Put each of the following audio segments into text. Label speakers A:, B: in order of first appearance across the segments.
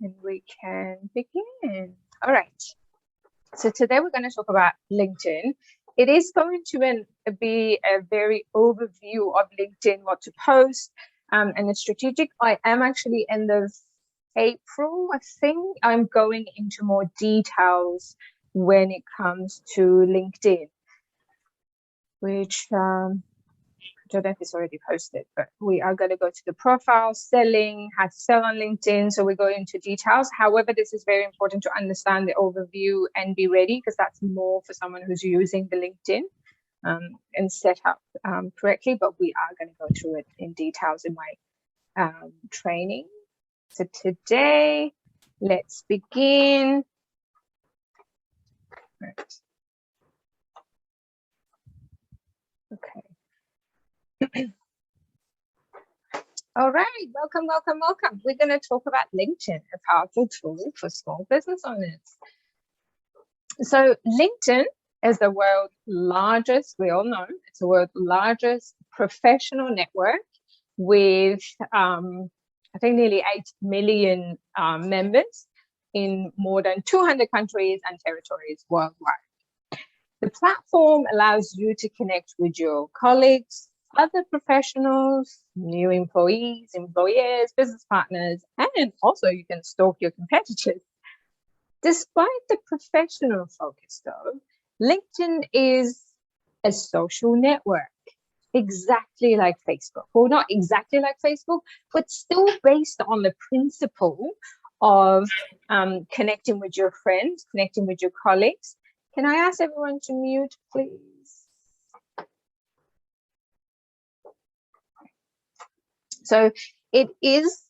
A: And we can begin. All right. So today we're going to talk about LinkedIn. It is going to be a very overview of LinkedIn, what to post, and the strategic. I am actually end of April, I think. I'm going into more details when it comes to LinkedIn, which I don't know if it's already posted, but we are going to go to the profile, selling, how to sell on LinkedIn. So we go into details. However, this is very important to understand the overview and be ready, because that's more for someone who's using the LinkedIn and set up correctly. But we are going to go through it in details in my training. So today, let's begin. Right. Okay. All right, welcome. We're going to talk about LinkedIn, a powerful tool for small business owners. So LinkedIn is the world's largest, we all know, it's the world's largest professional network with, I think, nearly 8 million members in more than 200 countries and territories worldwide. The platform allows you to connect with your colleagues, other professionals, new employees, employers, business partners, and also you can stalk your competitors. Despite the professional focus, though, LinkedIn is a social network, exactly like Facebook. Well, not exactly like Facebook, but still based on the principle of connecting with your friends, connecting with your colleagues. Can I ask everyone to mute, please? So it is,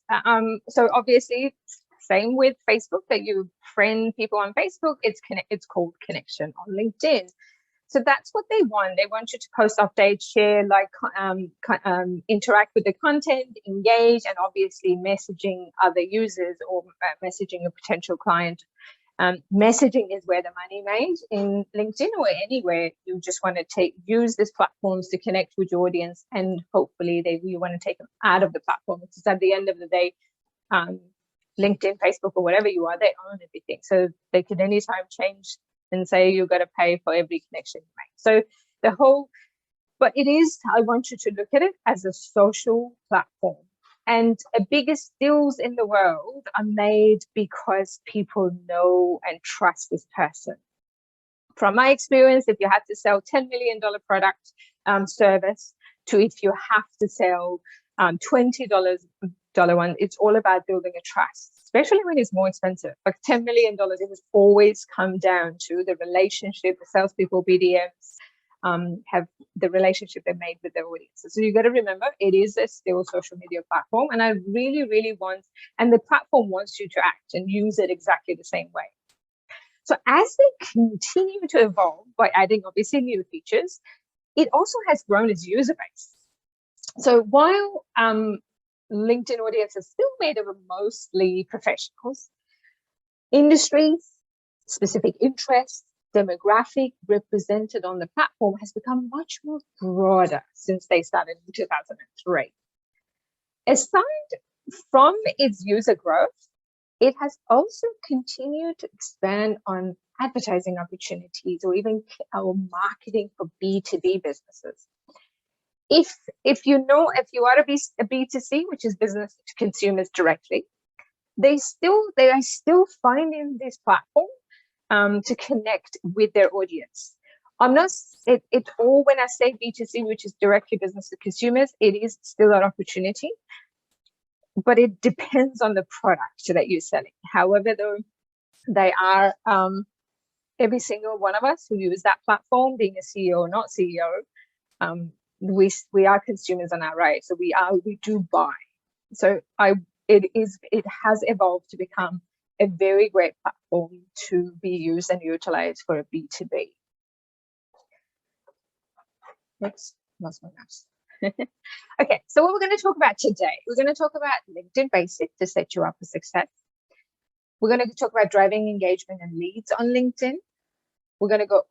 A: so obviously, same with Facebook, that you friend people on Facebook, it's called connection on LinkedIn. So that's what they want. They want you to post updates, share, like, interact with the content, engage, and obviously messaging other users or messaging a potential client. Messaging is where the money made in LinkedIn or anywhere. You just want to use these platforms to connect with your audience, and hopefully you want to take them out of the platform, because at the end of the day, LinkedIn, Facebook, or whatever you are, they own everything. So they can anytime change and say you've got to pay for every connection you make. So but it is, I want you to look at it as a social platform. And the biggest deals in the world are made because people know and trust this person. From my experience, if you had to sell $10 million product service to if you have to sell $20 one, it's all about building a trust, especially when it's more expensive. Like $10 million, it has always come down to the relationship, the salespeople, BDMs, have the relationship they made with their audiences. So you got to remember, it is a still social media platform, and I really want, and the platform wants you to act and use it exactly the same way. So as they continue to evolve by adding obviously new features, it also has grown its user base. So while LinkedIn audience is still made up of mostly professionals, industries, specific interests, demographic represented on the platform has become much more broader since they started in 2003. Aside from its user growth, it has also continued to expand on advertising opportunities or even marketing for B2B businesses. If you are a B2C, which is business to consumers directly, they are still finding this platform to connect with their audience. I'm not it all when I say B2C, which is directly business to consumers, it is still an opportunity, but it depends on the product that you're selling. However, though, they are every single one of us who use that platform, being a CEO or not CEO, we are consumers on our right, so we do buy. So it has evolved to become a very great platform to be used and utilized for a B2B. Oops, lost my mouse. Okay, so what we're going to talk about today, we're going to talk about LinkedIn Basics to set you up for success. We're going to talk about driving engagement and leads on LinkedIn. We're going to go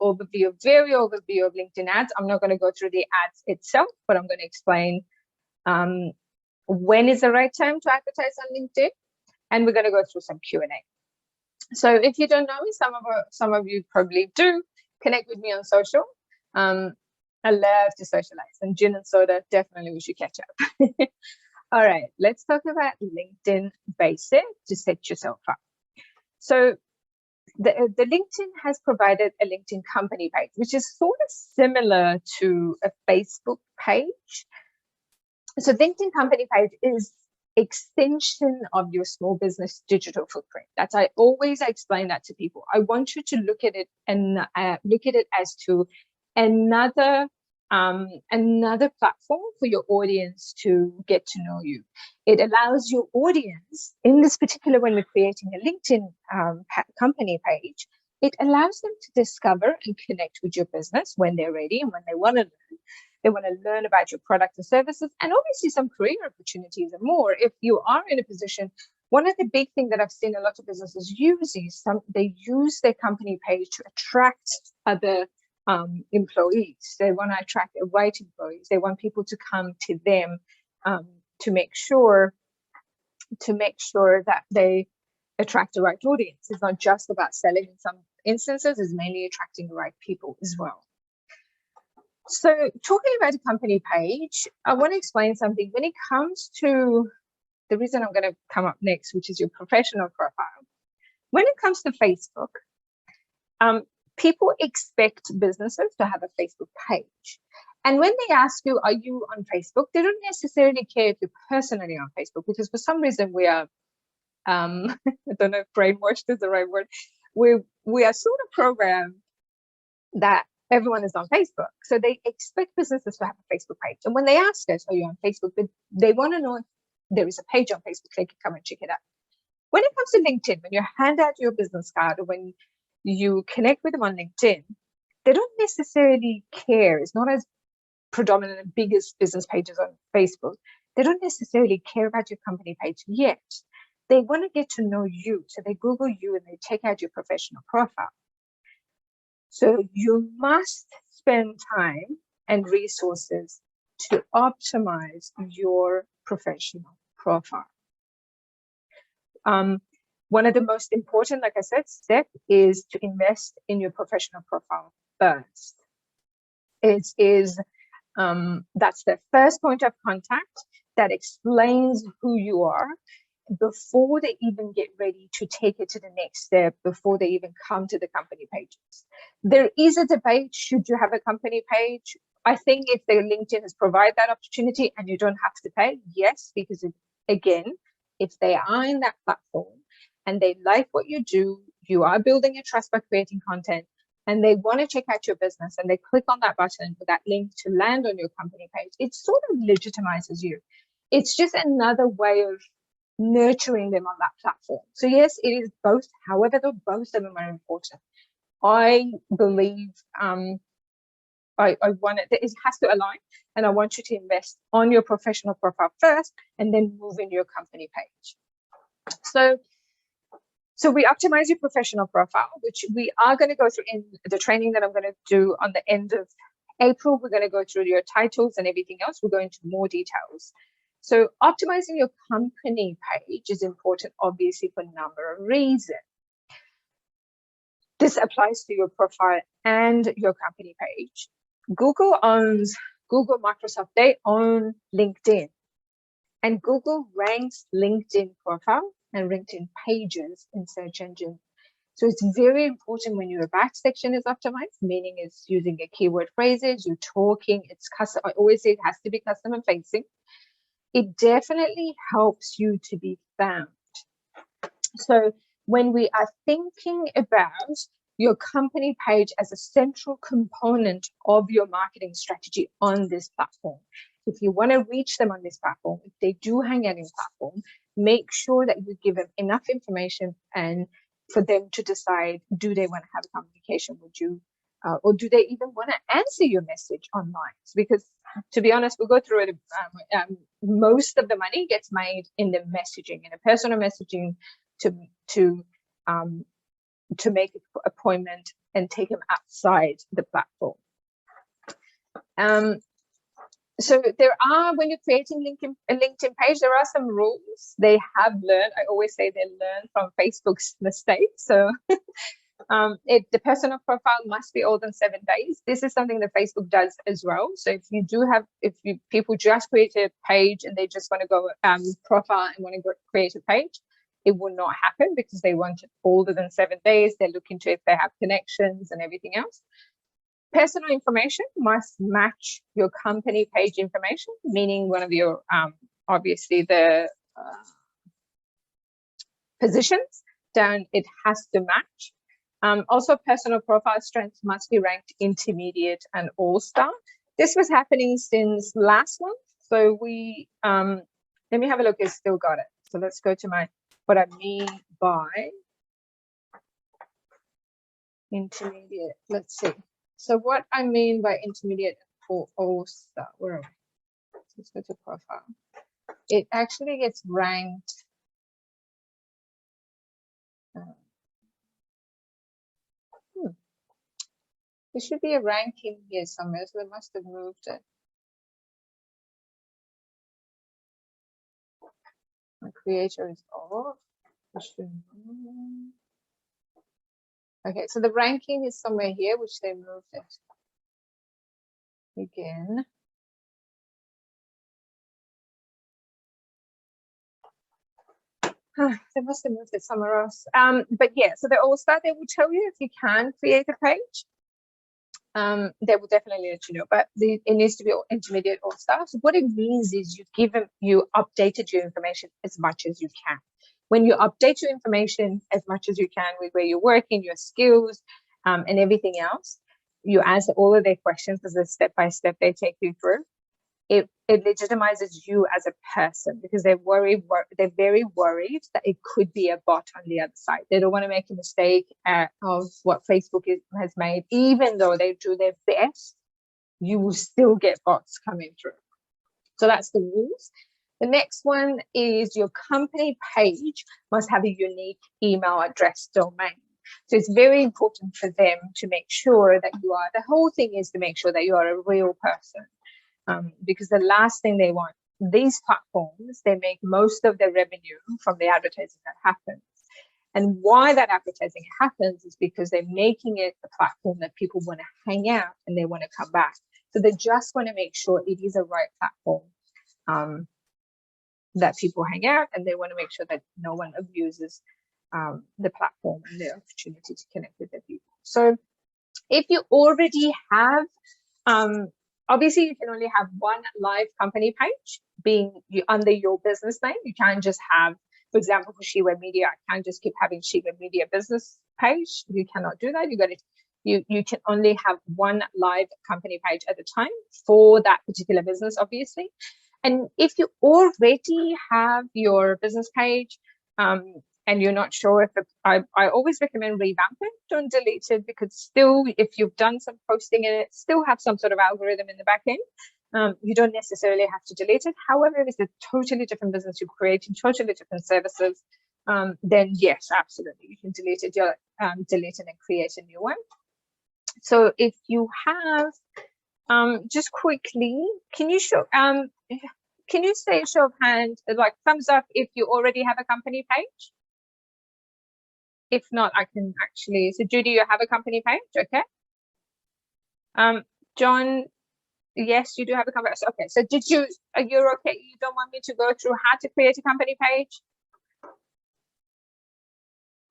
A: very overview of LinkedIn ads. I'm not going to go through the ads itself, but I'm going to explain when is the right time to advertise on LinkedIn. and we're going to go through some Q&A. So if you don't know me, some of you probably do, connect with me on social. I love to socialize, and gin and soda, definitely we should catch up. All right, let's talk about LinkedIn Basic to set yourself up. So the LinkedIn has provided a LinkedIn company page, which is sort of similar to a Facebook page. So LinkedIn company page is extension of your small business digital footprint. I always explain that to people. I want you to look at it and look at it as to another platform for your audience to get to know you. It allows your audience, in this particular, when we're creating a LinkedIn company page, it allows them to discover and connect with your business when they're ready and when they want to learn. They want to learn about your product and services, and obviously some career opportunities and more. If you are in a position, one of the big things that I've seen a lot of businesses use is they use their company page to attract other employees. They want to attract the right employees. They want people to come to them to make sure that they attract the right audience. It's not just about selling in some instances, it's mainly attracting the right people as well. So talking about a company page, I want to explain something. When it comes to the reason I'm going to come up next, which is your professional profile. When it comes to Facebook, people expect businesses to have a Facebook page. And when they ask you, are you on Facebook? They don't necessarily care if you're personally on Facebook, because for some reason we are, I don't know if brainwashed is the right word. We are sort of programmed that everyone is on Facebook. So they expect businesses to have a Facebook page. And when they ask us, are you on Facebook? They want to know if there is a page on Facebook, they can come and check it out. When it comes to LinkedIn, when you hand out your business card or when you connect with them on LinkedIn, they don't necessarily care. It's not as predominant and big as business pages on Facebook. They don't necessarily care about your company page yet. They want to get to know you. So they Google you and they check out your professional profile. So you must spend time and resources to optimize your professional profile. One of the most important, like I said, step is to invest in your professional profile first. That's the first point of contact that explains who you are before they even get ready to take it to the next step, before they even come to the company pages. There is a debate, should you have a company page? I think if the LinkedIn has provided that opportunity and you don't have to pay, yes, because again, if they are in that platform and they like what you do, you are building a trust by creating content, and they want to check out your business and they click on that button with that link to land on your company page, it sort of legitimizes you. It's just another way of nurturing them on that platform. So yes, it is both. However, both of them are important. I believe I want it has to align, and I want you to invest on your professional profile first and then move in your company page. So we optimize your professional profile, which we are going to go through in the training that I'm going to do on the end of April. We're going to go through your titles and everything else. We'll go into more details. So optimizing your company page is important, obviously, for a number of reasons. This applies to your profile and your company page. Google, Microsoft, they own LinkedIn. And Google ranks LinkedIn profile and LinkedIn pages in search engine. So it's very important when your about section is optimized, meaning it's using a keyword phrases, you're talking, it's custom. I always say it has to be customer facing. It definitely helps you to be found. So when we are thinking about your company page as a central component of your marketing strategy on this platform, if you want to reach them on this platform, if they do hang out in platform, make sure that you give them enough information and for them to decide, do they want to have a communication with you, or do they even want to answer your message online? Because to be honest, we'll go through it. Most of the money gets made in the messaging, in a personal messaging to make an appointment and take them outside the platform. So there are, when you're creating a LinkedIn page, there are some rules they have learned. I always say they learn from Facebook's mistakes. So the personal profile must be older than 7 days. This is something that Facebook does as well. So if people just create a page and they just want to go profile and want to create a page, it will not happen because they want it older than 7 days. They're looking to if they have connections and everything else. Personal information must match your company page information, meaning one of your, obviously the positions down, it has to match. Also, personal profile strength must be ranked intermediate and all-star. This was happening since last month. So we, let me have a look, it's still got it. So let's go to what I mean by intermediate. Let's see. So what I mean by intermediate for all-star, where are we? Let's go to profile. It actually gets ranked. There should be a ranking here somewhere, so they must have moved it. My creator is off. Okay, so the ranking is somewhere here, which they moved it again. They must have moved it somewhere else. But yeah, so the all-star, they will tell you if you can create a page. They will definitely let you know, but it needs to be intermediate all-star. So what it means is you updated your information as much as you can. When you update your information as much as you can with where you're working, your skills, and everything else, you answer all of their questions as a step-by-step they take you through. It legitimizes you as a person because they're very worried that it could be a bot on the other side. They don't want to make a mistake of what Facebook has made. Even though they do their best, you will still get bots coming through. So that's the rules. The next one is your company page must have a unique email address domain. So it's very important for them to make sure that the whole thing is to make sure that you are a real person. Because the last thing they want, these platforms, they make most of their revenue from the advertising that happens. And why that advertising happens is because they're making it a platform that people want to hang out and they want to come back. So they just want to make sure it is a right platform that people hang out, and they want to make sure that no one abuses the platform and the opportunity to connect with the people. So if you already have, obviously you can only have one live company page being under your business name. You can't just have, for example, for SheWeb Media, I can't just keep having SheWeb Media business page. You cannot do that. You can only have one live company page at a time for that particular business, obviously. And if you already have your business page, and you're not sure if I always recommend revamp it. Don't delete it, because still, if you've done some posting in it, still have some sort of algorithm in the back end. You don't necessarily have to delete it. However, if it's a totally different business you're creating, totally different services, then yes, absolutely, you can delete it. Delete it and create a new one. So if you have, just quickly, can you say show of hand, like thumbs up if you already have a company page? If not, I can actually, so Judy, you have a company page, okay? John, yes, you do have a company. Okay, so you're okay? You don't want me to go through how to create a company page?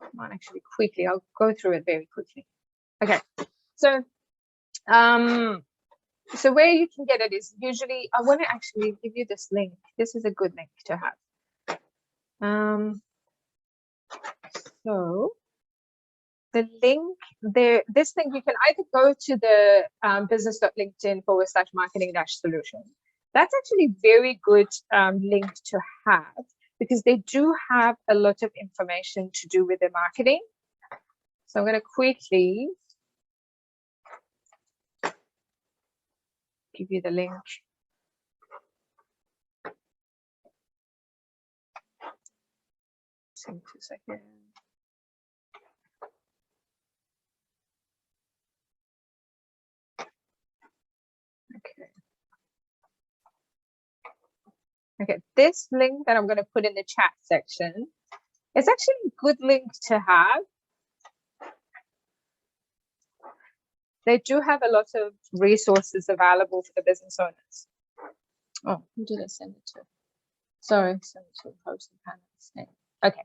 A: Come on, actually, quickly, I'll go through it very quickly. Okay, so so where you can get it is usually, I want to actually give you this link. This is a good link to have. So the link there, this thing, you can either go to the business.linkedin/marketing-solution. That's actually very good link to have, because they do have a lot of information to do with the marketing. So I'm going to quickly give you the link. Just 2 seconds. Okay. Okay, this link that I'm going to put in the chat section is actually a good link to have. They do have a lot of resources available for the business owners. Oh, who did I send it to? Sorry, send it to host and panelists. Okay,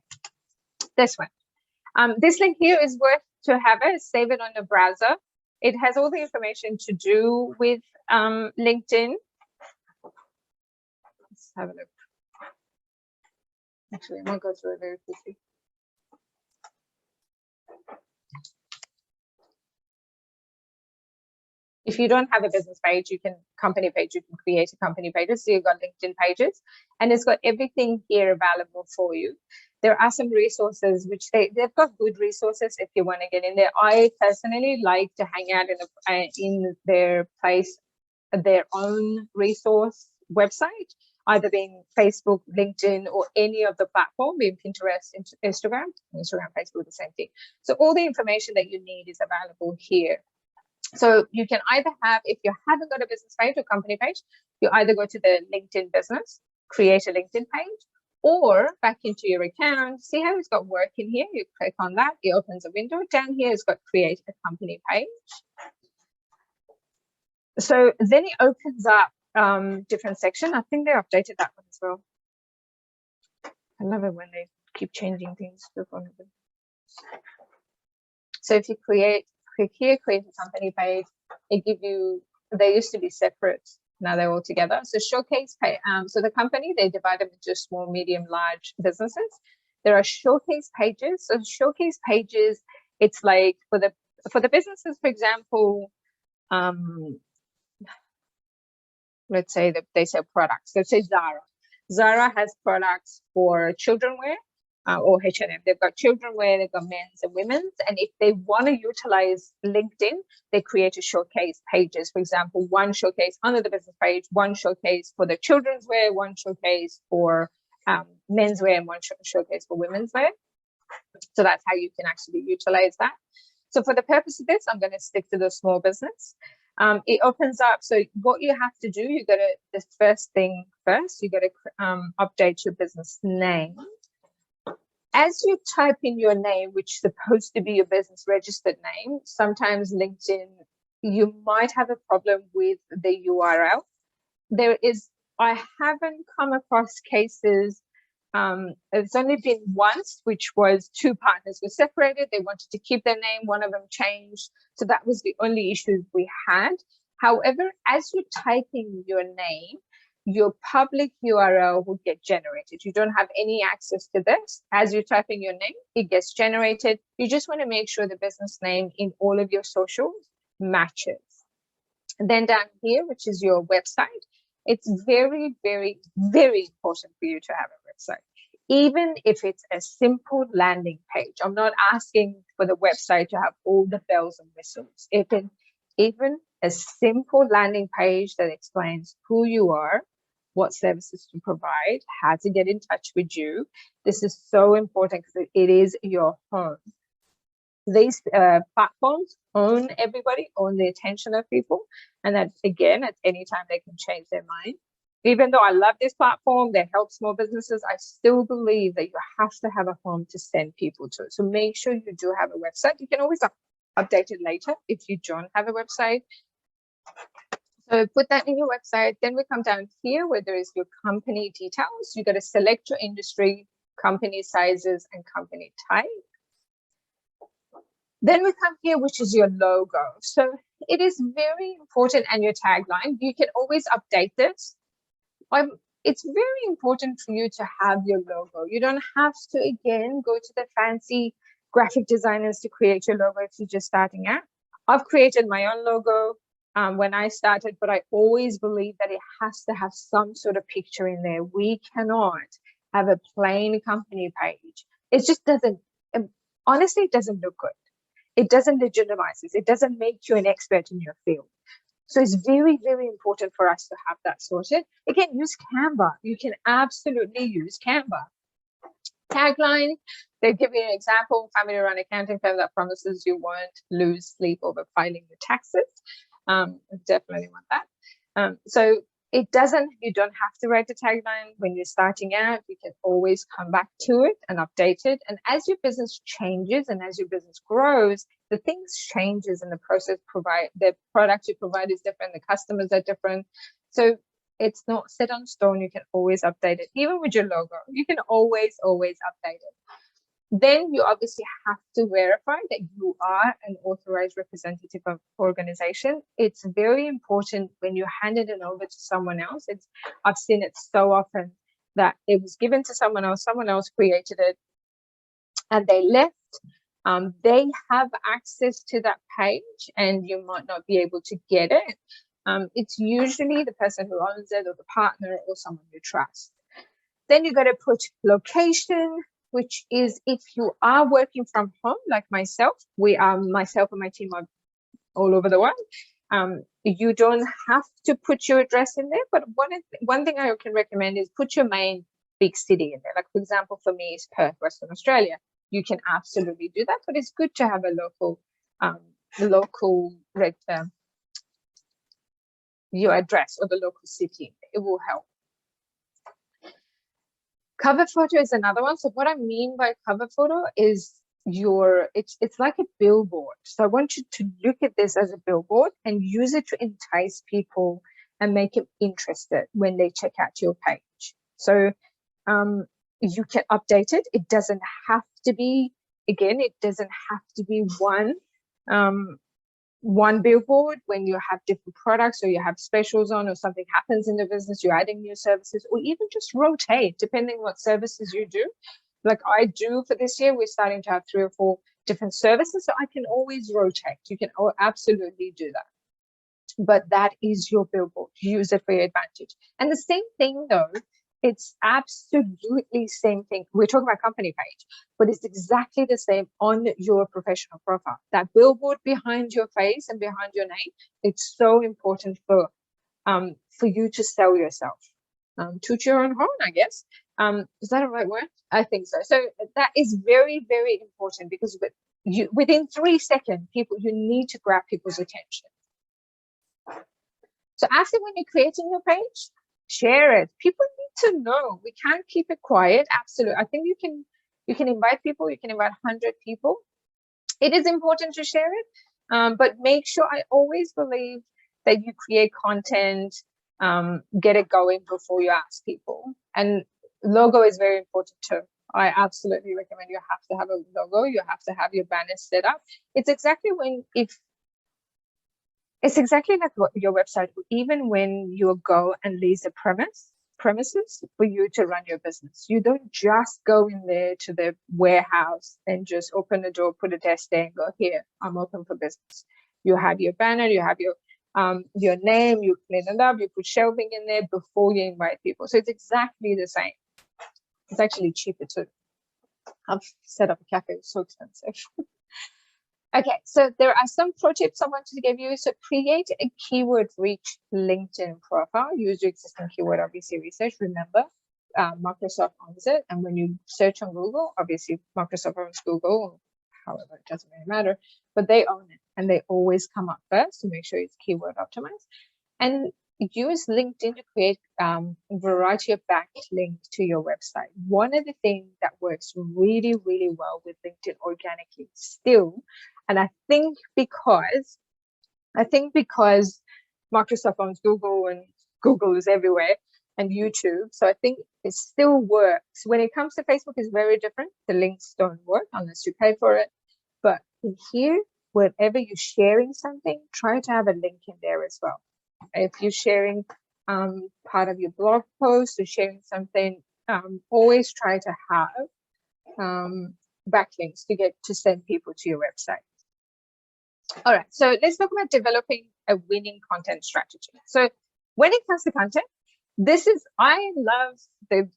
A: this one. This link here is worth to have it. Save it on your browser. It has all the information to do with LinkedIn. Let's have a look. Actually, I'm going to go through it very quickly. If you don't have a business page, company page, you can create a company page. So you've got LinkedIn pages, and it's got everything here available for you. There are some resources which they've got good resources if you want to get in there. I personally like to hang out in their place, their own resource website, either being Facebook, LinkedIn, or any of the platform, being Pinterest, Instagram, Facebook, the same thing. So all the information that you need is available here. So you can either have, if you haven't got a business page or company page, you either go to the LinkedIn business, create a LinkedIn page, or back into your account. See how it's got work in here? You click on that, it opens a window. Down here, it's got create a company page. So then it opens up different section. I think they updated that one as well. I love it when they keep changing things. So if you click here, create a company page, it gives you, they used to be separate, now they're all together. So showcase page, so the company, they divide them into small, medium, large businesses. There are showcase pages. So showcase pages, it's like for the businesses, for example, let's say that they sell products. Let's say Zara. Zara has products for children wear. Or H&M, they've got children wear, they've got men's and women's, and if they want to utilize LinkedIn, they create a showcase pages. For example, one showcase under the business page, one showcase for the children's wear, one showcase for men's wear, and one showcase for women's wear. So that's how you can actually utilize that. So for the purpose of this, I'm going to stick to the small business. It opens up. So what you have to do, you got to, the first thing first, you got to update your business name. As you type in your name, which is supposed to be your business registered name, sometimes LinkedIn, you might have a problem with the URL. I haven't come across cases, it's only been once, which was two partners were separated. They wanted to keep their name, one of them changed. So that was the only issue we had. However, as you type in your name, your public URL will get generated. You don't have any access to this. As you type in your name, it gets generated. You just want to make sure the business name in all of your socials matches. And then down here, which is your website, it's very, very, very important for you to have a website. Even if it's a simple landing page. I'm not asking for the website to have all the bells and whistles. Even a simple landing page that explains who you are, what services to provide, how to get in touch with you. This is so important because it is your home. These platforms own everybody, own the attention of people. And that, again, at any time they can change their mind. Even though I love this platform, they help small businesses, I still believe that you have to have a home to send people to. So make sure you do have a website. You can always update it later if you don't have a website. So put that in your website. Then we come down here where there is your company details. You got to select your industry, company sizes, and company type. Then we come here, which is your logo. So it is very important, and your tagline. You can always update this. It's very important for you to have your logo. You don't have to, again, go to the fancy graphic designers to create your logo if you're just starting out. I've created my own logo when I started, but I always believe that it has to have some sort of picture in there. We cannot have a plain company page. It just doesn't, honestly, it doesn't look good. It doesn't legitimize this. It doesn't make you an expert in your field. So it's very, very important for us to have that sorted. Again, use Canva. You can absolutely use Canva. Tagline, they give you an example, family-run accounting firm that promises you won't lose sleep over filing your taxes. Definitely want that. So you don't have to write a tagline when you're starting out. You can always come back to it and update it. And as your business changes and as your business grows, the things changes and the the product you provide is different. The customers are different. So it's not set on stone. You can always update it. Even with your logo, you can always update it. Then you obviously have to verify that you are an authorized representative of organization. It's very important when you hand it over to someone else. I've seen it so often that it was given to someone else created it, and they left. They have access to that page, and you might not be able to get it. It's usually the person who owns it, or the partner, or someone you trust. Then you got to put location, which is if you are working from home, like myself, myself and my team are all over the world. You don't have to put your address in there, but one thing I can recommend is put your main big city in there. Like, for example, for me, it's Perth, Western Australia. You can absolutely do that, but it's good to have a your address or the local city. It will help. Cover photo is another one. So what I mean by cover photo is it's like a billboard. So I want you to look at this as a billboard and use it to entice people and make them interested when they check out your page. So you can update it. It doesn't have to be, one billboard. When you have different products or you have specials on, or something happens in the business, you're adding new services, or even just rotate depending what services you do. Like I do for this year, we're starting to have 3 or 4 different services, so I can always rotate. You can absolutely do that, but that is your billboard. Use it for your advantage. And the same thing though, it's absolutely same thing. We're talking about company page, but it's exactly the same on your professional profile. That billboard behind your face and behind your name, it's so important for you to sell yourself. Toot your own horn, I guess. Is that a right word? I think so. So that is very, very important, because within 3 seconds, you need to grab people's attention. So after, when you're creating your page, share it. People need to know. We can't keep it quiet. Absolutely. I think you can invite people. You can invite 100 people. It is important to share it, but make sure, I always believe that you create content, get it going before you ask people. And logo is very important too. I absolutely recommend you have to have a logo. You have to have your banner set up. It's exactly like your website. Even when you go and lease a premises for you to run your business, you don't just go in there to the warehouse and just open the door, put a desk there, and go, here, I'm open for business. You have your banner, you have your name, you clean it up, you put shelving in there before you invite people. So it's exactly the same. It's actually cheaper too. I've set up a cafe, it's so expensive. Okay, so there are some pro tips I wanted to give you. So create a keyword rich LinkedIn profile. Use your existing keyword, obviously research. Remember, Microsoft owns it. And when you search on Google, obviously Microsoft owns Google, however, it doesn't really matter, but they own it and they always come up first to make sure it's keyword optimized. And use LinkedIn to create a variety of backlinks to your website. One of the things that works really, really well with LinkedIn organically still, and I think because Microsoft owns Google and Google is everywhere, and YouTube, so I think it still works. When it comes to Facebook, it's very different. The links don't work unless you pay for it. But in here, wherever you're sharing something, try to have a link in there as well. If you're sharing part of your blog post or sharing something, always try to have backlinks to send people to your website. All right, so let's talk about developing a winning content strategy. So when it comes to content, I love the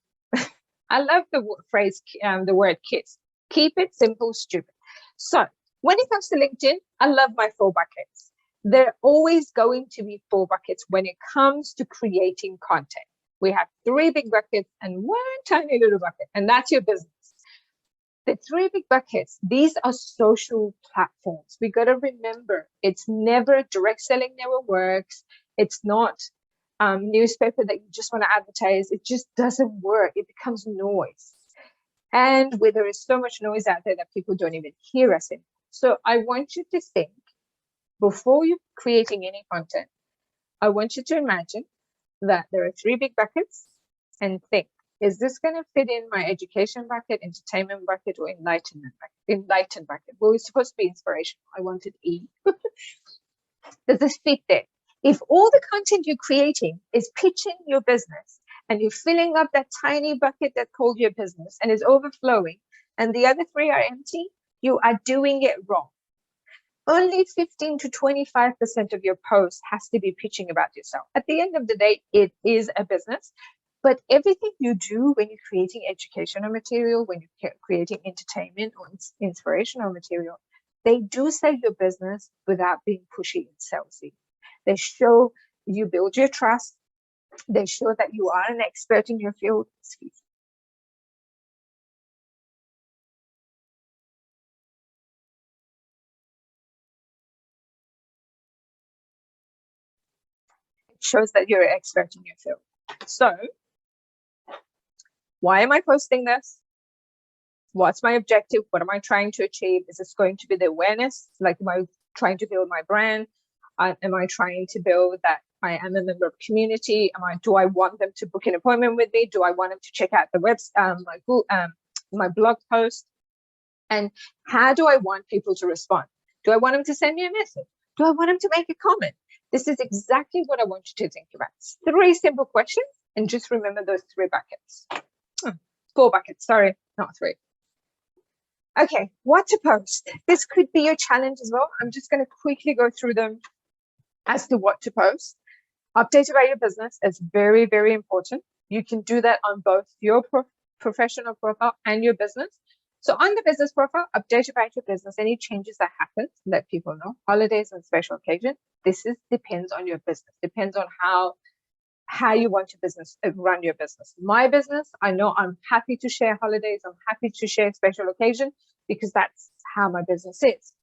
A: phrase, the word KISS. Keep it simple, stupid. So when it comes to LinkedIn, I love my 4 buckets. There are always going to be 4 buckets when it comes to creating content. We have 3 big buckets and 1 tiny little bucket, and that's your business. The 3 big buckets, these are social platforms. We got to remember, it's never direct selling, never works. It's not newspaper that you just want to advertise, it just doesn't work. It becomes noise. And where there is so much noise out there that people don't even hear us in. So I want you to think, before you're creating any content, I want you to imagine that there are 3 big buckets and think, is this going to fit in my education bucket, entertainment bucket, or enlightenment bucket? Enlightened bucket. Well, it's supposed to be inspirational. I wanted E. Does this fit there? If all the content you're creating is pitching your business and you're filling up that tiny bucket that called your business and is overflowing, and the other 3 are empty, you are doing it wrong. Only 15 to 25% of your post has to be pitching about yourself. At the end of the day, it is a business. But everything you do when you're creating educational material, when you're creating entertainment or inspirational material, they do sell your business without being pushy and salesy. They show you build your trust. They show that you are an expert in your field. Excuse me. It shows that you're an expert in your field. So why am I posting this? What's my objective? What am I trying to achieve? Is this going to be the awareness? Like, am I trying to build my brand? Am I trying to build that I am a member of community? Do I want them to book an appointment with me? Do I want them to check out the my blog post? And how do I want people to respond? Do I want them to send me a message? Do I want them to make a comment? This is exactly what I want you to think about. 3 simple questions, and just remember those 3 buckets. 4 buckets, sorry, not 3. Okay, what to post? This could be your challenge as well. I'm just going to quickly go through them as to what to post. Update about your business is very, very important. You can do that on both your professional profile and your business. So on the business profile, update about your business, any changes that happen, let people know. Holidays and special occasions. Depends on your business, depends on how you want your business, run your business. My business, I know I'm happy to share holidays. I'm happy to share special occasion because that's how my business is.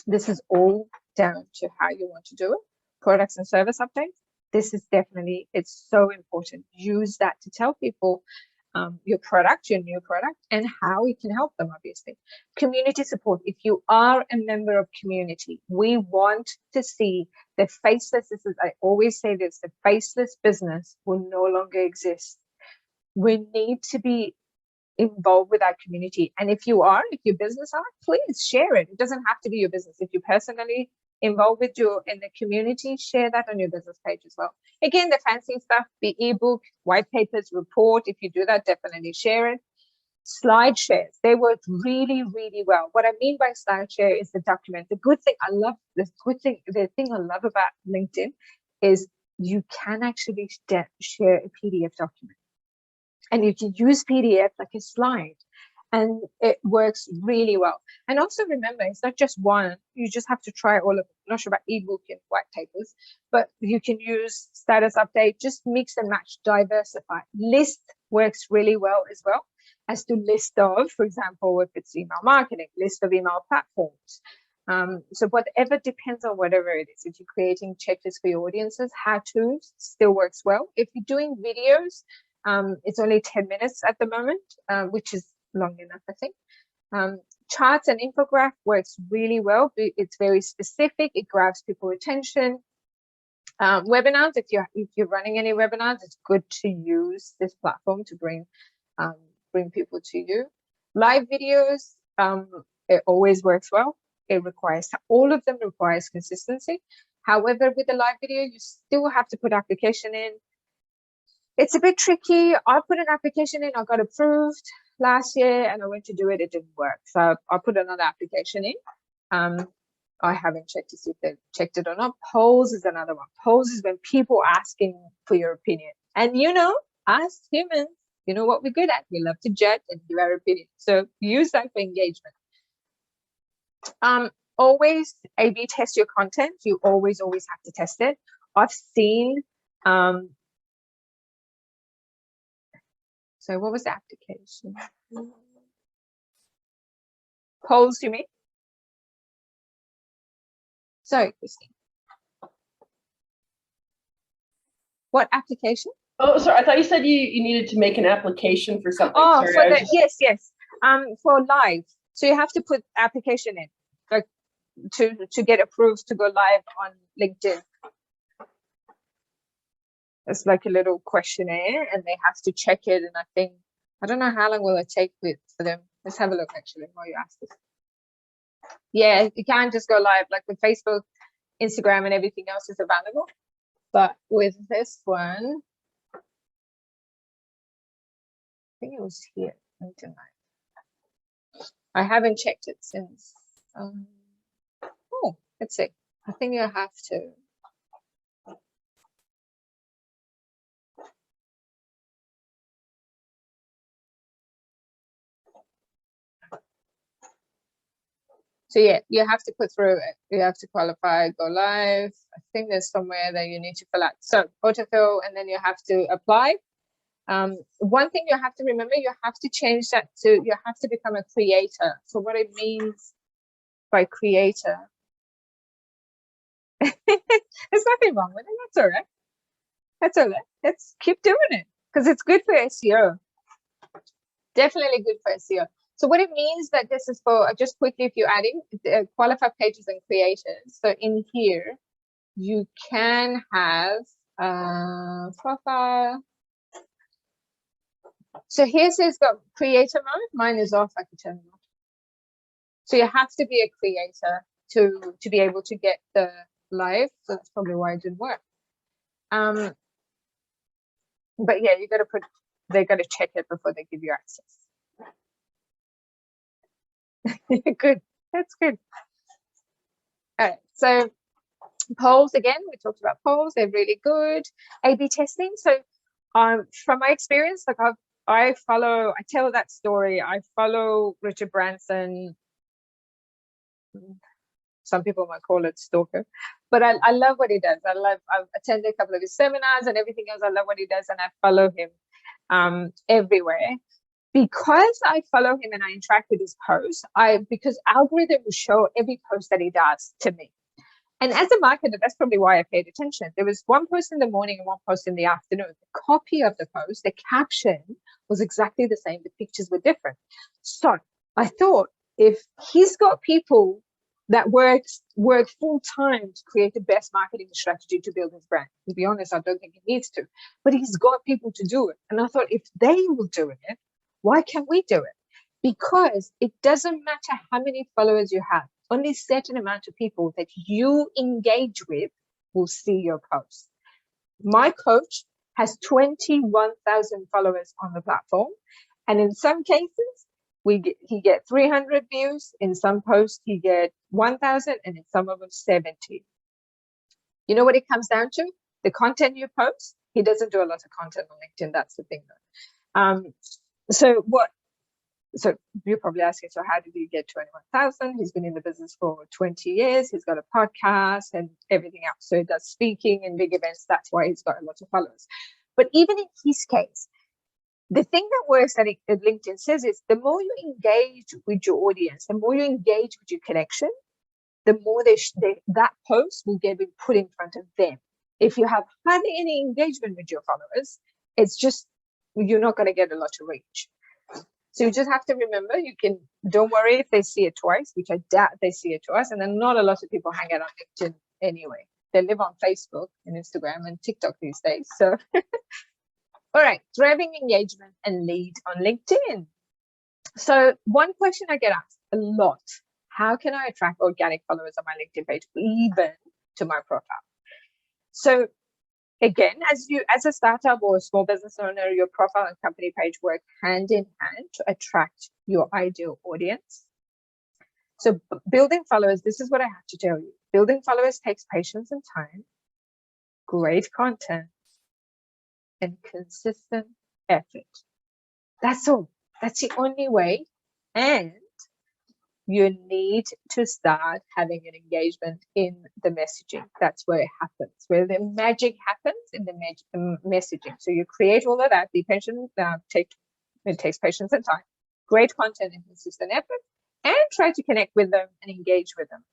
A: This is all down to how you want to do it. Products and service updates. This is definitely, it's so important. Use that to tell people your product, your new product, and how it can help them, obviously. Community support. If you are a member of community, we want to see the faceless, I always say this, the faceless business will no longer exist. We need to be involved with our community. And if your business are, please share it. It doesn't have to be your business. If you're personally involved with in the community, share that on your business page as well. Again, the fancy stuff, the ebook, white papers, report, if you do that, definitely share it. Slide shares, they work really, really well. What I mean by slide share is the document. The thing I love about LinkedIn is you can actually share a PDF document. And you can use PDF like a slide, and it works really well. And also remember, it's not just one. You just have to try all of it. I'm not sure about ebook and white papers, but you can use status update, just mix and match, diversify. List works really well as well as to list of, for example, if it's email marketing, list of email platforms. So whatever, depends on whatever it is. If you're creating checklists for your audiences, how-tos still works well. If you're doing videos, it's only 10 minutes at the moment, which is long enough, I think. Charts and infograph works really well. It's very specific. It grabs people's attention. Webinars, if you're running any webinars, it's good to use this platform to bring people to you. Live videos, it always works well. All of them requires consistency. However, with the live video, you still have to put application in. It's a bit tricky. I put an application in, I got approved last year, and I went to do it, it didn't work. So I put another application in. I haven't checked to see if they've checked it or not. Polls is another one. Polls is when people are asking for your opinion. And us humans, you know what we're good at? We love to judge and give our opinion. So use that for engagement. Always A/B test your content. You always have to test it. I've seen so what was the application? Polls, you mean? Sorry, Christine. What application?
B: Oh, sorry. I thought you said you needed to make an application for something.
A: Oh,
B: sorry,
A: for the yes. For live. So you have to put application in, like to get approved to go live on LinkedIn. It's like a little questionnaire, and they have to check it. And I don't know how long will it take for them. Let's have a look actually while you ask this. Yeah, you can't just go live like with Facebook, Instagram, and everything else is available. But with this one, I think it was here. I haven't checked it since. Oh, let's see. I think you have to. So yeah, you have to put through it. You have to qualify, go live. I think there's somewhere that you need to fill out. So autofill, and then you have to apply. One thing you have to remember, you have to change that to, you have to become a creator. So what it means by creator, there's nothing wrong with it. That's all right. That's all right. Let's keep doing it because it's good for SEO. Definitely good for SEO. So what it means that this is for, just quickly, if you're adding qualified pages and creators. So in here, you can have profile. So here says got creator mode. Mine is off. I can turn it off. So you have to be a creator to be able to get the live. So that's probably why it didn't work. But yeah, you got to put. They got to check it before they give you access. Good. That's good. All right. So polls again. We talked about polls. They're really good. A/B testing. So from my experience, like I tell that story. I follow Richard Branson. Some people might call it stalker, but I love what he does. I've attended a couple of his seminars and everything else. I love what he does, and I follow him everywhere. Because I follow him and I interact with his posts, because algorithm will show every post that he does to me. And as a marketer, that's probably why I paid attention. There was one post in the morning and one post in the afternoon. The copy of the post, the caption was exactly the same. The pictures were different. So I thought, if he's got people that work full time to create the best marketing strategy to build his brand, to be honest, I don't think he needs to, but he's got people to do it. And I thought, if they will do it, why can't we do it? Because it doesn't matter how many followers you have. Only a certain amount of people that you engage with will see your post. My coach has 21,000 followers on the platform. And in some cases, he get 300 views. In some posts, he get 1,000, and in some of them, 70. You know what it comes down to? The content you post. He doesn't do a lot of content on LinkedIn. That's the thing, though. So you're probably asking, so how did he get 21,000? He's been in the business for 20 years. He's got a podcast and everything else. So he does speaking and big events. That's why he's got a lot of followers. But even in his case, the thing that works that LinkedIn says is the more you engage with your audience, the more you engage with your connection, the more that post will get put in front of them. If you have hardly any engagement with your followers, it's just, you're not going to get a lot of reach. So you just have to remember, don't worry if they see it twice, which I doubt they see it twice. And then not a lot of people hang out on LinkedIn anyway. They live on Facebook and Instagram and TikTok these days. So, all right, driving engagement and lead on LinkedIn. So one question I get asked a lot, how can I attract organic followers on my LinkedIn page, even to my profile? So again, as a startup or a small business owner, your profile and company page work hand in hand to attract your ideal audience. So building followers, this is what I have to tell you. Building followers takes patience and time, great content, and consistent effort. That's all. That's the only way. And you need to start having an engagement in the messaging. That's where it happens, where the magic happens in the messaging. So you create all of that, be patient, it takes patience and time, great content and consistent effort, and try to connect with them and engage with them.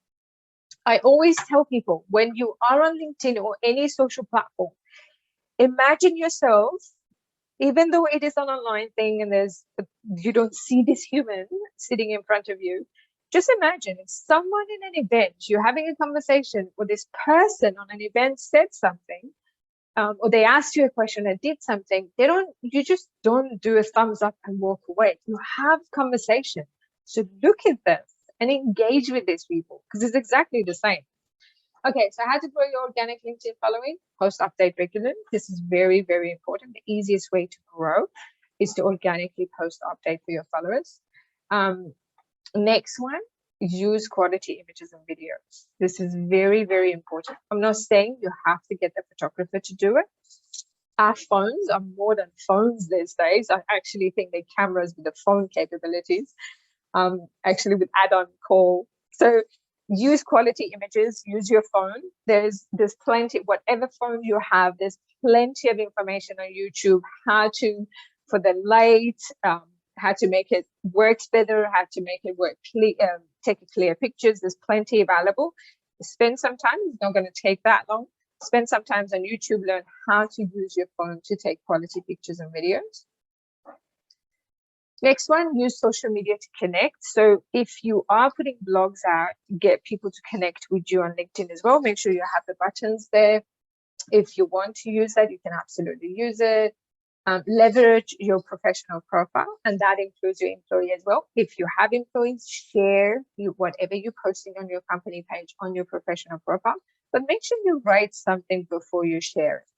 A: I always tell people, when you are on LinkedIn or any social platform, imagine yourself, even though it is an online thing and you don't see this human sitting in front of you, just imagine if someone in an event, you're having a conversation, or this person on an event said something, or they asked you a question and did something, you just don't do a thumbs up and walk away. You have conversation. So look at them and engage with these people, because it's exactly the same. Okay, so how to grow your organic LinkedIn following? Post update regularly. This is very, very important. The easiest way to grow is to organically post update for your followers. Next one, use quality images and videos. This is very, very important. I'm not saying you have to get the photographer to do it. Our phones are more than phones these days. I actually think they're cameras with the phone capabilities, actually with add-on call. So use quality images, use your phone. There's plenty, whatever phone you have, there's plenty of information on YouTube, for the light, how to make it work better, how to make it work clear, take clear pictures. There's plenty available. Spend some time, it's not going to take that long. Spend some time on YouTube, learn how to use your phone to take quality pictures and videos. Next one, use social media to connect. So if you are putting blogs out, get people to connect with you on LinkedIn as well. Make sure you have the buttons there. If you want to use that, you can absolutely use it. Leverage your professional profile, and that includes your employee as well. If you have employees, share whatever you're posting on your company page on your professional profile, but make sure you write something before you share it.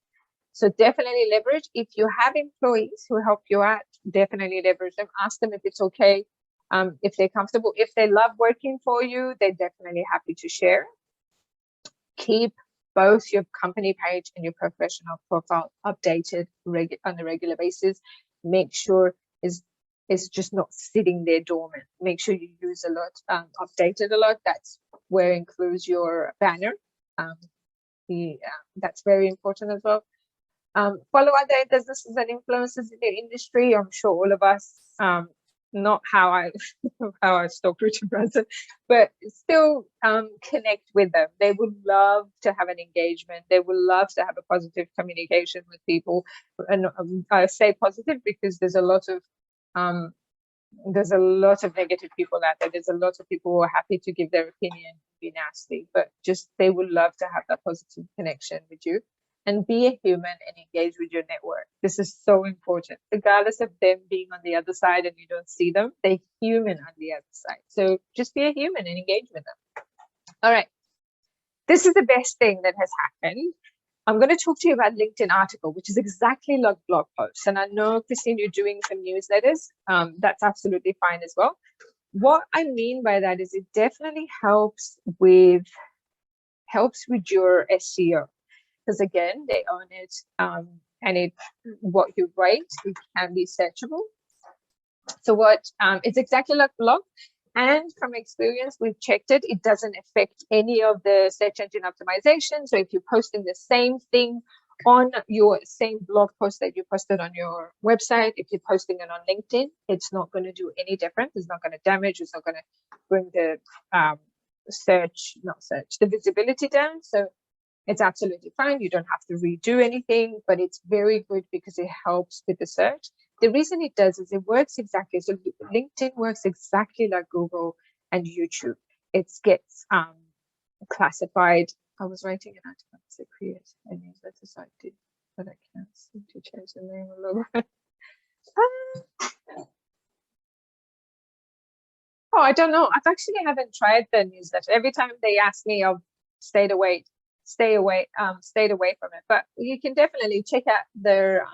A: So definitely leverage. If you have employees who help you out, definitely leverage them. Ask them if it's okay, if they're comfortable. If they love working for you, they're definitely happy to share. Keep both your company page and your professional profile updated on a regular basis. Make sure it's just not sitting there dormant. Make sure you use a lot, update it a lot. That's where includes your banner. That's very important as well. Follow other businesses and influencers in the industry. I'm sure all of us, not how I stalk Richard Branson, but still connect with them. They would love to have an engagement. They would love to have a positive communication with people. And I say positive because there's a lot of negative people out there. There's a lot of people who are happy to give their opinion, be nasty, but just they would love to have that positive connection with you. And be a human and engage with your network. This is so important. Regardless of them being on the other side and you don't see them, they're human on the other side. So just be a human and engage with them. All right. This is the best thing that has happened. I'm going to talk to you about LinkedIn article, which is exactly like blog posts. And I know, Christine, you're doing some newsletters. That's absolutely fine as well. What I mean by that is it definitely helps with your SEO. Because again, they own it, and what you write, it can be searchable. So it's exactly like blog, and from experience, we've checked it. It doesn't affect any of the search engine optimization. So if you're posting the same thing on your same blog post that you posted on your website, if you're posting it on LinkedIn, it's not going to do any different. It's not going to damage. It's not going to bring the the visibility down. So it's absolutely fine. You don't have to redo anything, but it's very good because it helps with the search. The reason it does is it works exactly. So LinkedIn works exactly like Google and YouTube. It gets classified. I was writing an article to create a newsletter site, but I can't seem to change the name or logo. Oh, I don't know. I've actually haven't tried the newsletter. Every time they ask me, I've stayed away from it. But you can definitely check out their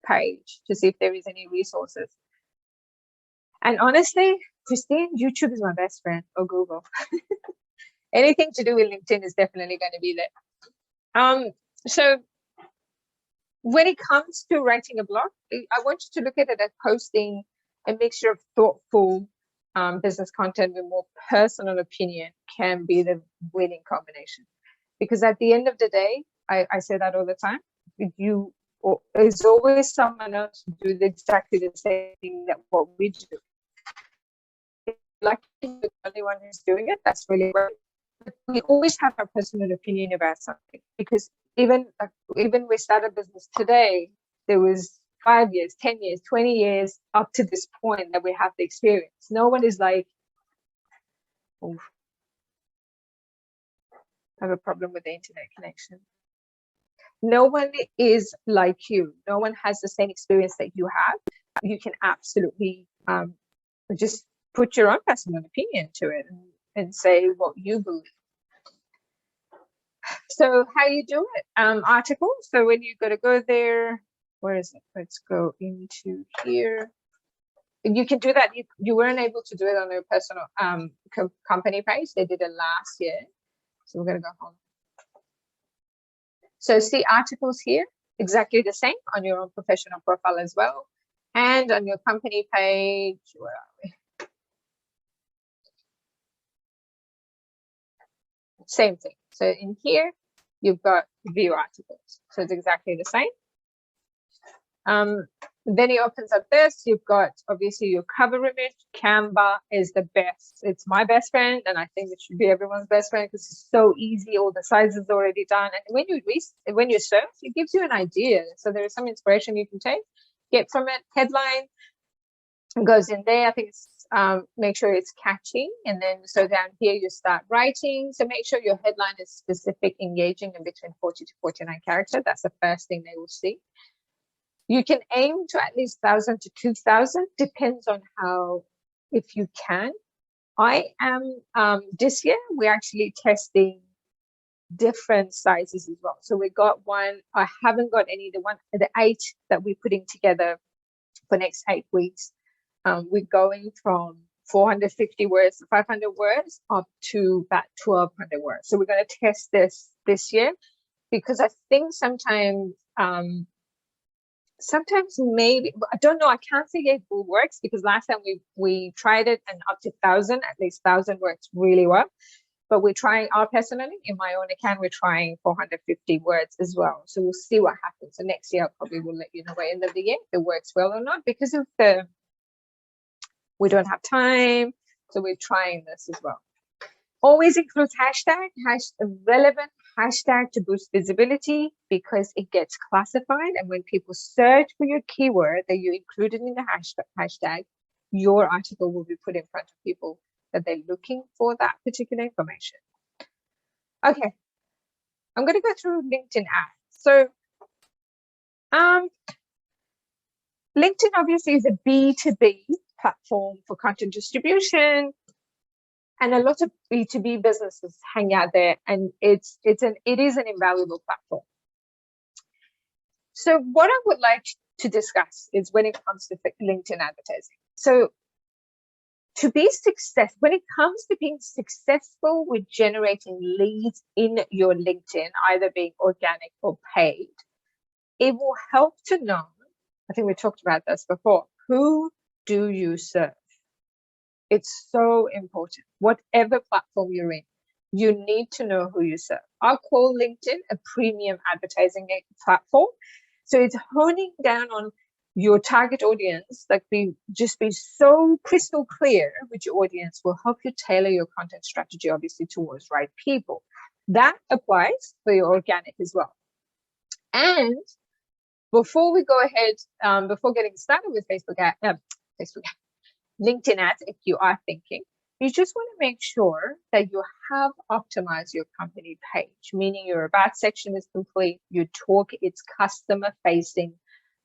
A: page to see if there is any resources. And honestly, Christine, YouTube is my best friend, or Google. Anything to do with LinkedIn is definitely going to be there. So when it comes to writing a blog, I want you to look at it as posting a mixture of thoughtful business content with more personal opinion can be the winning combination. Because at the end of the day, I say that all the time, there's always someone else who do exactly the same thing that what we do. Like the only one who's doing it, that's really great. we always have our personal opinion about something, because even we start a business today, there was 5 years, 10 years, 20 years up to this point that we have the experience. No one is like, oh, I have a problem with the internet connection. No one is like you. No one has the same experience that you have. You can absolutely just put your own personal opinion to it and say what you believe. So how you do it? Articles. So when you got to go there, where is it? Let's go into here. You can do that. You weren't able to do it on your personal company page. They did it last year. So we're going to go home. So see articles here, exactly the same on your own professional profile as well. And on your company page, where are we? Same thing. So in here, you've got view articles. So it's exactly the same. Then it opens up this. You've got obviously your cover image. Canva is the best. It's my best friend, and I think it should be everyone's best friend because it's so easy. All the sizes already done, and when you search, it gives you an idea. So there is some inspiration you can get from it. Headline goes in there. I think it's make sure it's catchy, and then so down here you start writing. So make sure your headline is specific, engaging, and between 40 to 49 characters. That's the first thing they will see. You can aim to at least 1,000 to 2,000, depends on how, if you can. I am, this year, we're actually testing different sizes as well. So we got one, I haven't got any, the 8 that we're putting together for next 8 weeks. We're going from 450 words to 500 words up to about 1,200 words. So we're going to test this year, because I think sometimes maybe, I don't know, I can't say it works, because last time we tried it and up to 1,000, at least 1,000 works really well. But we're trying, personally, in my own account, we're trying 450 words as well. So we'll see what happens. So next year, I probably will let you know by the end of the year if it works well or not, because of we don't have time. So we're trying this as well. Always include relevant hashtag to boost visibility, because it gets classified, and when people search for your keyword that you included in the hashtag, your article will be put in front of people that they're looking for that particular information. Okay, I'm going to go through LinkedIn ads. So LinkedIn obviously is a B2B platform for content distribution. And a lot of B2B businesses hang out there, and it is an invaluable platform. So what I would like to discuss is when it comes to LinkedIn advertising. So to be when it comes to being successful with generating leads in your LinkedIn, either being organic or paid, it will help to know, I think we talked about this before, who do you serve? It's so important. Whatever platform you're in, you need to know who you serve. I call LinkedIn a premium advertising platform. So it's honing down on your target audience, like just be so crystal clear which audience will help you tailor your content strategy, obviously, towards right people. That applies for your organic as well. And before we go ahead, before getting started with LinkedIn ads, if you are thinking, you just want to make sure that you have optimized your company page, meaning your about section is complete, your talk, it's customer facing.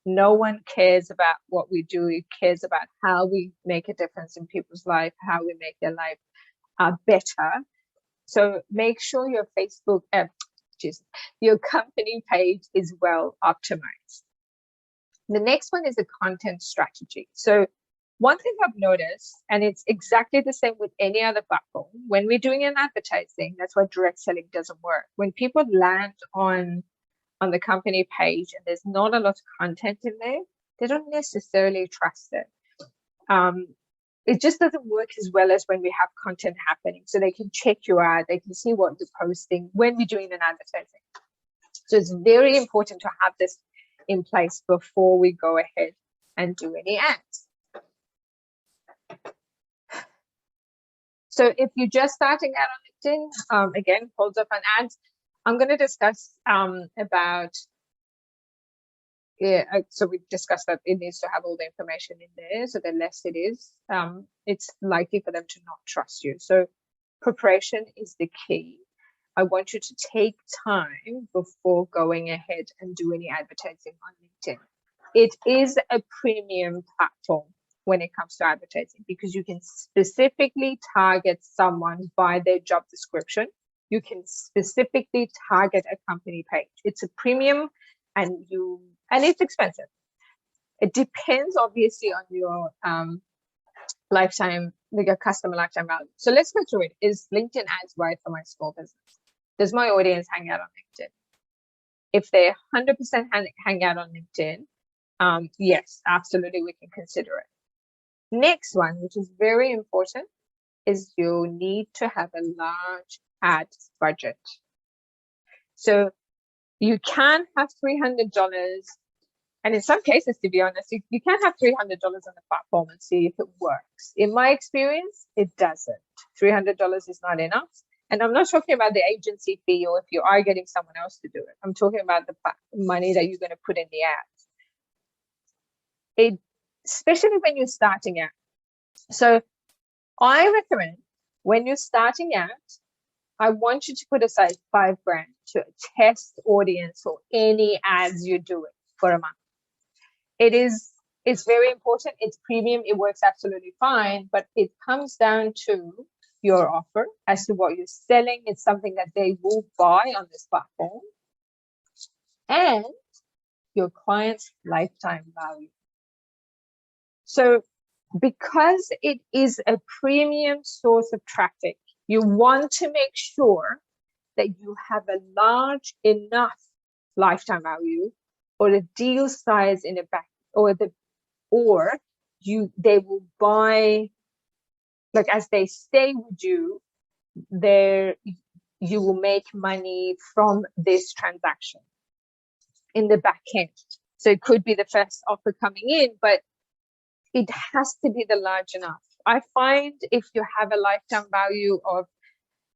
A: No one cares about what we do. It cares about how we make a difference in people's life, how we make their life better. So make sure your your company page is well optimized. The next one is the content strategy. So one thing I've noticed, and it's exactly the same with any other platform, when we're doing an advertising, that's why direct selling doesn't work. When people land on the company page and there's not a lot of content in there, they don't necessarily trust it. It just doesn't work as well as when we have content happening. So they can check you out, they can see what you're posting when we're doing an advertising. So it's very important to have this in place before we go ahead and do any ads. So if you're just starting out on LinkedIn, again, hold up on ads. I'm going to discuss about, so we discussed that it needs to have all the information in there. So the less it is, it's likely for them to not trust you. So preparation is the key. I want you to take time before going ahead and do any advertising on LinkedIn. It is a premium platform when it comes to advertising because you can specifically target someone by their job description. You can specifically target a company page. It's a premium and it's expensive. It depends obviously on your lifetime, like a customer lifetime value. So let's go through it. Is LinkedIn ads right for my small business? Does my audience hang out on LinkedIn? If they 100% hang out on LinkedIn, yes, absolutely, we can consider it. Next one, which is very important, is you need to have a large ad budget. So you can have $300, and in some cases, to be honest, you can have $300 on the platform and see if it works. In my experience, it doesn't. $300 is not enough. And I'm not talking about the agency fee or if you are getting someone else to do it. I'm talking about the money that you're going to put in the ads. Especially when you're starting out. So I recommend when you're starting out, I want you to put aside $5,000 to test audience for any ads you're doing for a month. It's very important. It's premium. It works absolutely fine, but it comes down to your offer as to what you're selling. It's something that they will buy on this platform and your client's lifetime value. So because it is a premium source of traffic, you want to make sure that you have a large enough lifetime value or a deal size in the back, they will buy, like as they stay with you, you will make money from this transaction in the back end. So it could be the first offer coming in, but it has to be the large enough. I find if you have a lifetime value of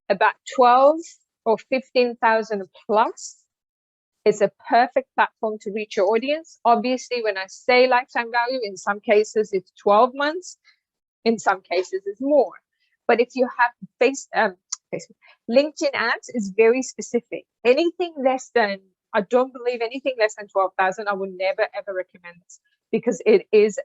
A: about 12 or 15,000 plus, it's a perfect platform to reach your audience. Obviously, when I say lifetime value, in some cases it's 12 months, in some cases it's more. But if you have LinkedIn ads is very specific. Anything less than, I don't believe anything less than 12,000, I would never ever recommend this because it is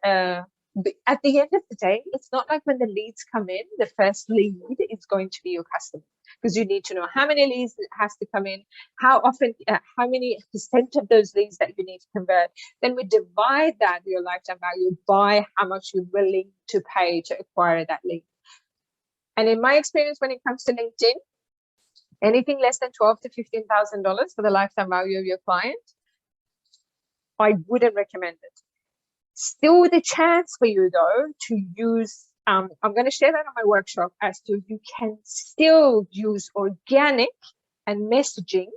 A: at the end of the day, it's not like when the leads come in, the first lead is going to be your customer because you need to know how many leads it has to come in, how often, how many percent of those leads that you need to convert. Then we divide that, your lifetime value, by how much you're willing to pay to acquire that lead. And in my experience, when it comes to LinkedIn, anything less than $12,000 to $15,000 for the lifetime value of your client, I wouldn't recommend it. Still the chance for you though to use, I'm going to share that on my workshop as to you can still use organic and messaging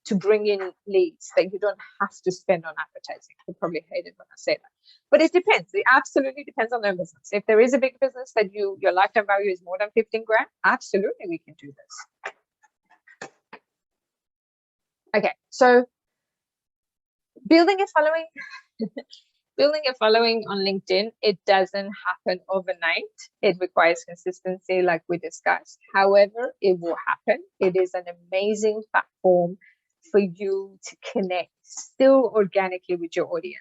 A: to bring in leads that you don't have to spend on advertising. You'll probably hate it when I say that, but it depends. It absolutely depends on their business. If there is a big business that your lifetime value is more than 15 grand, absolutely we can do this. Okay, so building a following. Building a following on LinkedIn, it doesn't happen overnight. It requires consistency like we discussed. However, it will happen. It is an amazing platform for you to connect still organically with your audience.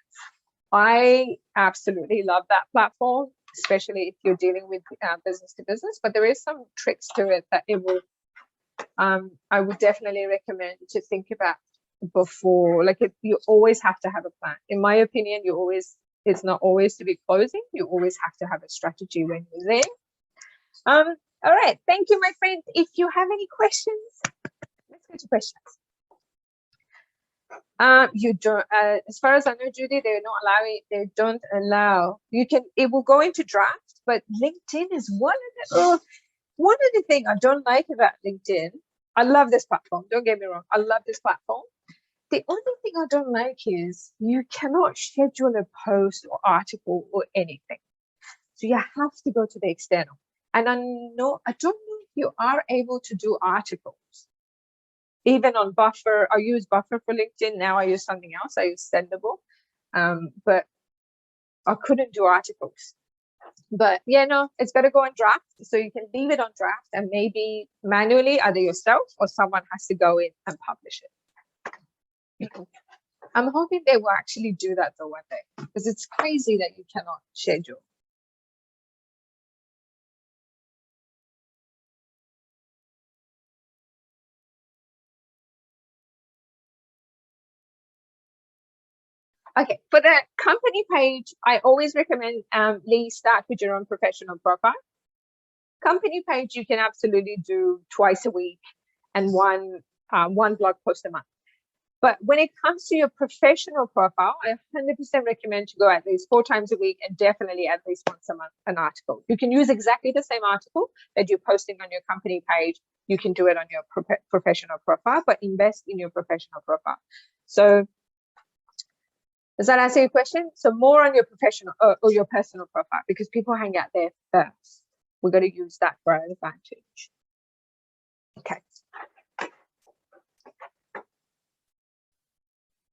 A: I absolutely love that platform, especially if you're dealing with business to business, but there is some tricks to it that it will, I would definitely recommend to think about before. Like you always have to have a plan. In my opinion, it's not always to be closing. You always have to have a strategy when you're there. All right, thank you, my friend. If you have any questions, let's go to questions. You don't, as far as I know, Judy, they don't allow, it will go into draft, but LinkedIn is one of the things I don't like about LinkedIn. I love this platform, don't get me wrong, I love this platform. The only thing I don't like is you cannot schedule a post or article or anything. So you have to go to the external. And I don't know if you are able to do articles. Even on Buffer, I use Buffer for LinkedIn. Now I use something else. I use Sendable. But I couldn't do articles. But yeah, no, it's got to go on draft. So you can leave it on draft and maybe manually, either yourself or someone has to go in and publish it. I'm hoping they will actually do that though one day, because it's crazy that you cannot schedule. Okay, for the company page, I always recommend Lee, start with your own professional profile. Company page, you can absolutely do twice a week and one blog post a month. But when it comes to your professional profile, I 100% recommend to go at least 4 times a week and definitely at least once a month an article. You can use exactly the same article that you're posting on your company page. You can do it on your professional profile, but invest in your professional profile. So does that answer your question? So more on your professional or your personal profile, because people hang out there first. We're going to use that for our advantage. Okay.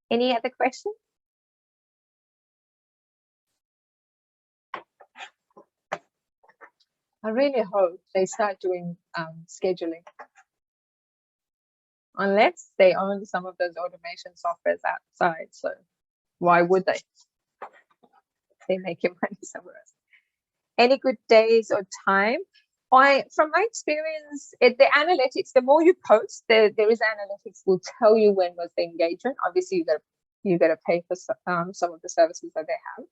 A: Any other questions? I really hope they start doing scheduling. Unless they own some of those automation softwares outside. So why would they? They're making money somewhere else. Any good days or time? From my experience, the analytics, the more you post, there is analytics will tell you when was the engagement. Obviously, you got to pay for some of the services that they have.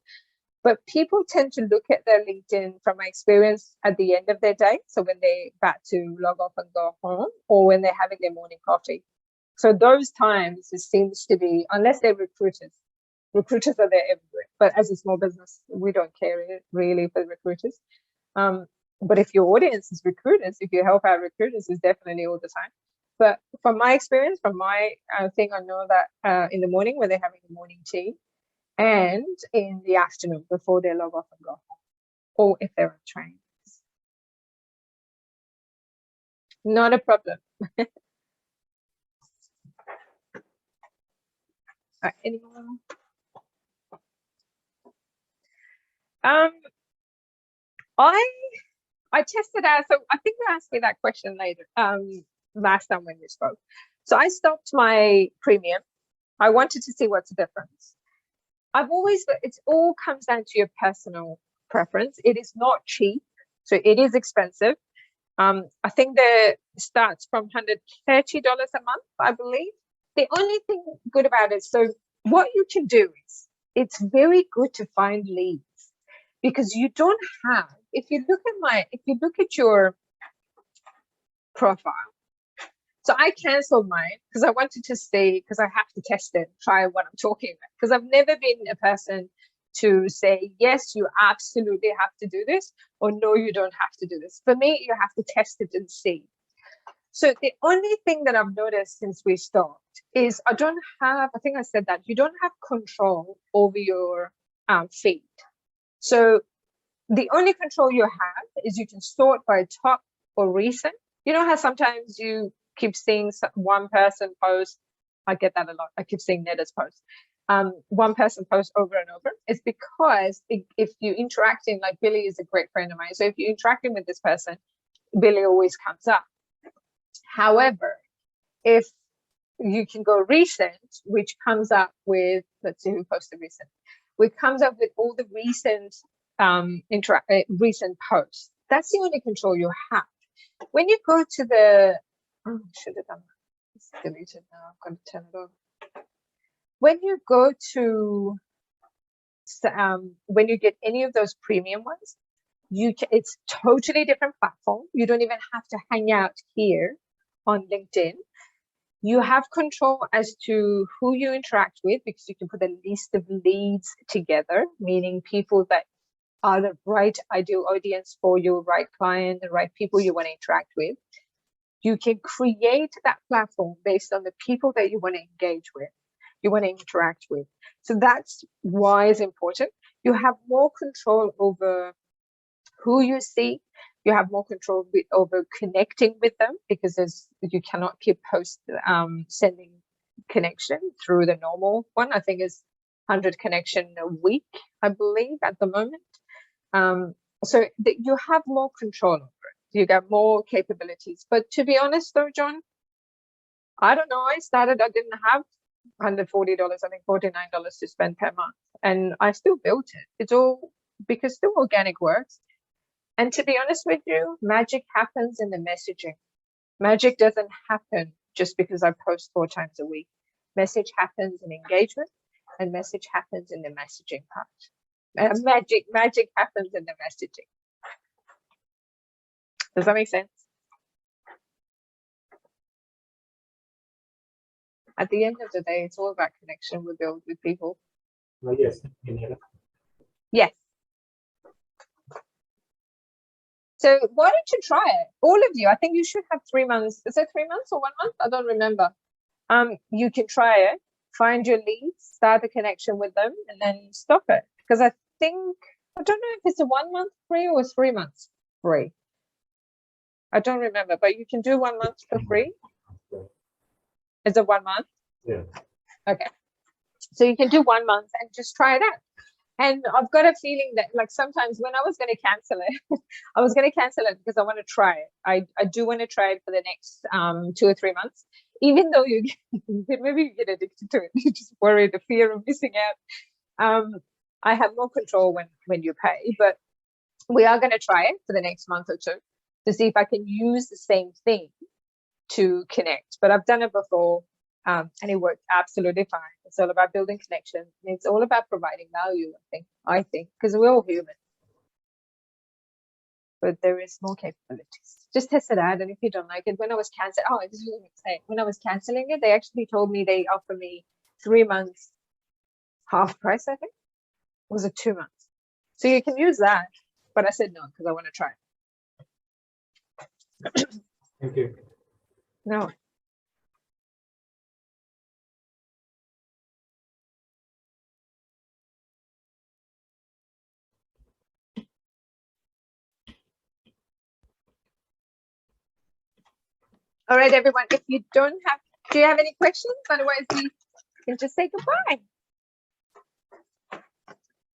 A: But people tend to look at their LinkedIn, from my experience, at the end of their day. So when they're about to log off and go home, or when they're having their morning coffee. So those times, it seems to be, unless they're recruiters. Recruiters are there everywhere. But as a small business, we don't care really for recruiters. But if your audience is recruiters, if you help out recruiters, it's definitely all the time. But from my experience, from my thing, I know that in the morning when they're having the morning tea, and in the afternoon before they log off and go home, or if they're on train. Not a problem. Any more? I tested out, so I think you asked me that question later, last time when we spoke. So I stopped my premium. I wanted to see what's the difference. It all comes down to your personal preference. It is not cheap, so it is expensive. I think it starts from $130 a month, I believe. The only thing good about it, so what you can do is, it's very good to find leads, because you don't have, if you look at your profile. So I canceled mine because I wanted to see, because I have to test it, try what I'm talking about. Because I've never been a person to say, yes, you absolutely have to do this, or no, you don't have to do this. For me, you have to test it and see. So the only thing that I've noticed since we stopped is I think I said that, you don't have control over your feed. So the only control you have is you can sort by top or recent. You know how sometimes you keep seeing one person post, I get that a lot. I keep seeing Neda's post. One person post over and over. It's because if you're interacting, like Billy is a great friend of mine. So if you're interacting with this person, Billy always comes up. However, if you can go recent, which comes up with, let's see who posted recent, which comes up with all the recent recent posts. That's the only control you have. When you go to the, oh, I should have done that. It's deleted now. I'm going to turn it on. When you go to, when you get any of those premium ones, it's totally different platform. You don't even have to hang out here on LinkedIn. You have control as to who you interact with, because you can put a list of leads together, meaning people that are the right ideal audience for your right client, the right people you want to interact with. You can create that platform based on the people that you want to engage with, you want to interact with. So that's why it's important. You have more control over who you see, You have more control over connecting with them, because you cannot keep sending connection through the normal one. I think it's 100 connection a week, I believe, at the moment. So you have more control over it. You get more capabilities. But to be honest though, John, I don't know. I didn't have $140, I think $49 to spend per month. And I still built it. It's all because still organic works. And to be honest with you, magic happens in the messaging. Magic doesn't happen just because I post 4 times a week. Message happens in engagement, and message happens in the messaging part. Magic happens in the messaging. Does that make sense? At the end of the day, it's all about connection we build with people.
C: Well, yes, Neda.
A: Yes. So why don't you try it? All of you, I think you should have 3 months. Is it 3 months or 1 month? I don't remember. You can try it, find your leads, start a connection with them, and then stop it. Because I don't know if it's a 1 month free or 3 months free. I don't remember, but you can do 1 month for free. Is it 1 month?
C: Yeah.
A: Okay. So you can do 1 month and just try it out. And I've got a feeling that, like, sometimes when I was going to cancel it, I was going to cancel it because I want to try it. I do want to try it for the next 2 or 3 months, even though maybe you get addicted to it. You just worry, the fear of missing out. I have more control when you pay, but we are going to try it for the next month or 2 to see if I can use the same thing to connect. But I've done it before. And it worked absolutely fine. It's all about building connection. It's all about providing value, I think, because we're all human. But there is more capabilities. Just test it out, and if you don't like it, when I was canceling, when I was canceling it, they actually told me they offered me 3 months half price, I think. Or was it 2 months? So you can use that. But I said no, because I want to try it.
C: Thank you.
A: No. All right, everyone, if you do you have any questions? Otherwise, we can just say goodbye.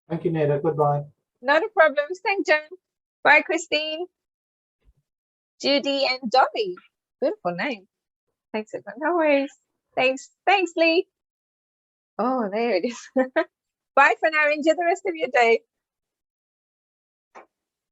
C: Thank you, Neda. Goodbye.
A: Not a problem. Thanks, Jen. Bye, Christine, Judy, and Dolly. Beautiful name. Thanks, everyone. No worries. Thanks, Lee. Oh, there it is. Bye for now. Enjoy the rest of your day.